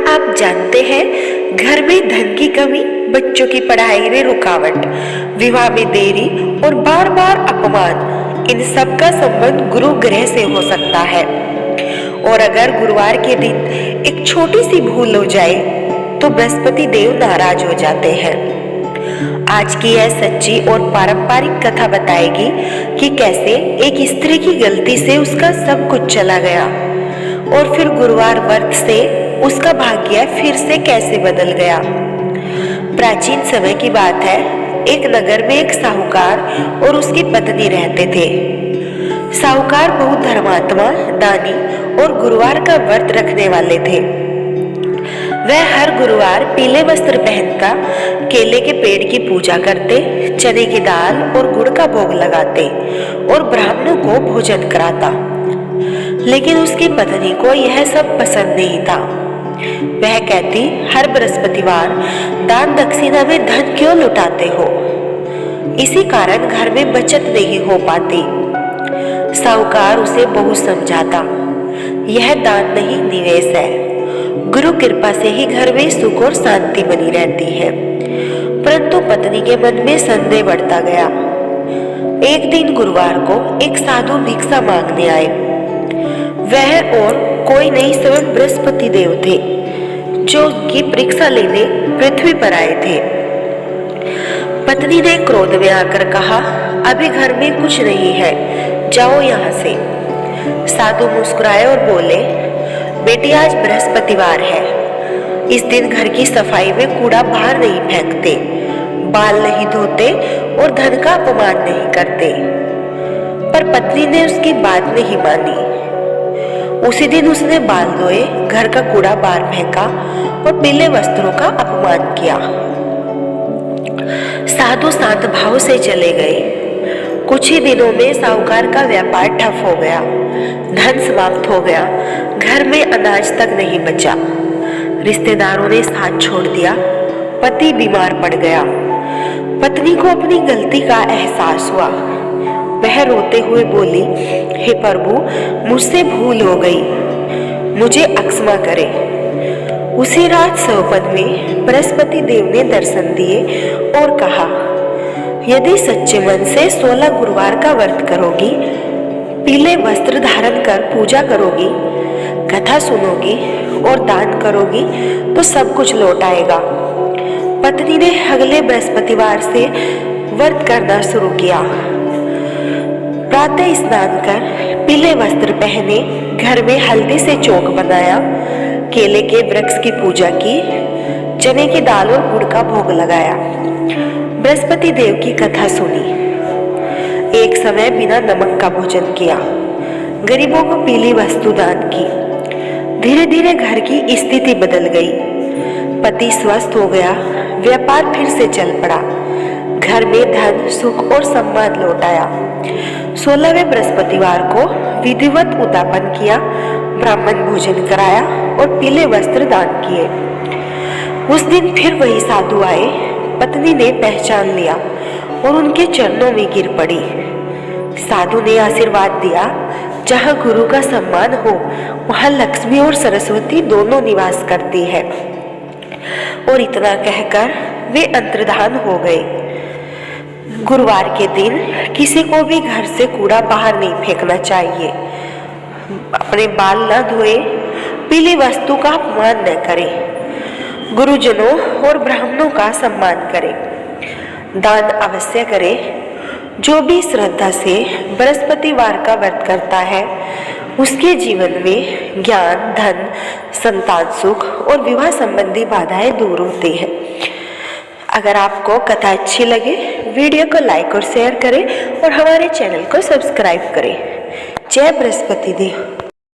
आप जानते हैं, घर में धन की कमी, बच्चों की पढ़ाई में रुकावट, विवाह में देरी और बार बार अपमान, इन सब का संबंध गुरु ग्रह से हो सकता है। और अगर गुरुवार के दिन एक छोटी सी भूल हो जाए तो बृहस्पति देव नाराज हो जाते हैं। आज की यह सच्ची और पारंपरिक कथा बताएगी कि कैसे एक स्त्री की गलती से उसका सब कुछ चला गया और फिर गुरुवार व्रत से उसका भाग्य फिर से कैसे बदल गया। प्राचीन समय की बात है। एक नगर में एक साहूकार और उसकी पत्नी रहते थे। साहूकार बहुत धर्मात्मा, दानी और गुरुवार का व्रत रखने वाले थे। वह हर गुरुवार पीले वस्त्र पहनता, केले के पेड़ की पूजा करते, चने की दाल और गुड़ का भोग लगाते और ब्राह्मणों को भोजन कराता। लेकिन उसकी पत्नी को यह सब पसंद नहीं था। वह कहती, हर बृहस्पतिवार दान दक्षिणा में धन क्यों लुटाते हो? इसी कारण घर में बचत नहीं हो पाती। साहूकार उसे बहुत समझाता, यह दान नहीं निवेश है। गुरु कृपा से ही घर में सुख और शांति बनी रहती है। परंतु पत्नी के मन में संदेह बढ़ता गया। एक दिन गुरुवार को एक साधु भिक्षा मांगने आए। वह और कोई नहीं, स्वयं बृहस्पति देव थे, जो उनकी परीक्षा लेने पृथ्वी पर आए थे। पत्नी ने क्रोध में आकर कहा, अभी घर में कुछ नहीं है, जाओ यहाँ से। साधु मुस्कुराए और बोले, बेटी आज बृहस्पतिवार है। इस दिन घर की सफाई में कूड़ा बाहर नहीं फेंकते, बाल नहीं धोते और धन का अपमान नहीं करते। पर पत्नी ने उसकी बात नहीं मानी। उसी दिन उसने बाल धोए, घर का कूड़ा बाहर फेंका और पीले वस्त्रों का अपमान किया। साधु शांत भाव से चले गए। कुछ ही दिनों में साहूकार का व्यापार ठप हो गया, धन समाप्त हो गया, घर में अनाज तक नहीं बचा। रिश्तेदारों ने साथ छोड़ दिया, पति बीमार पड़ गया। पत्नी को अपनी गलती का एहसास हुआ। वह रोते हुए बोली, हे प्रभु, मुझसे भूल हो गई, मुझे अक्षमा करे। उसी रात स्वप्न में बृहस्पति देव ने दर्शन दिए और कहा, यदि सच्चे मन से 16 गुरुवार का व्रत करोगी, पीले वस्त्र धारण कर पूजा करोगी, कथा सुनोगी और दान करोगी तो सब कुछ लौट आएगा। पत्नी ने अगले बृहस्पतिवार से व्रत करना शुरू किया। प्रातः स्नान कर पीले वस्त्र पहने, घर में हल्दी से चौक बनाया, केले के वृक्ष की पूजा की, चने की दाल और गुड़ का भोग लगाया, बृहस्पति देव की कथा सुनी। एक समय बिना नमक का भोजन किया, गरीबों को पीली वस्तु दान की। धीरे धीरे घर की स्थिति बदल गई। पति स्वस्थ हो गया, व्यापार फिर से चल पड़ा, घर में धन, सुख और सम्मान लौट आया। 16वें बृहस्पतिवार को विधिवत उद्यापन किया, ब्राह्मण भोजन कराया और पीले वस्त्र दान किए। उस दिन फिर वही साधु आए। पत्नी ने पहचान लिया और उनके चरणों में गिर पड़ी। साधु ने आशीर्वाद दिया, जहाँ गुरु का सम्मान हो वहाँ लक्ष्मी और सरस्वती दोनों निवास करती है। और इतना कहकर वे अंतर्धान हो गए। गुरुवार के दिन किसी को भी घर से कूड़ा बाहर नहीं फेंकना चाहिए। अपने बाल न धोए, पीली वस्तु का अपमान न करें, गुरुजनों और ब्राह्मणों का सम्मान करें, दान अवश्य करें। जो भी श्रद्धा से बृहस्पतिवार का व्रत करता है, उसके जीवन में ज्ञान, धन, संतान सुख और विवाह संबंधी बाधाएं दूर होती हैं। अगर आपको कथा अच्छी लगे, वीडियो को लाइक और शेयर करें और हमारे चैनल को सब्सक्राइब करें। जय बृहस्पति देव।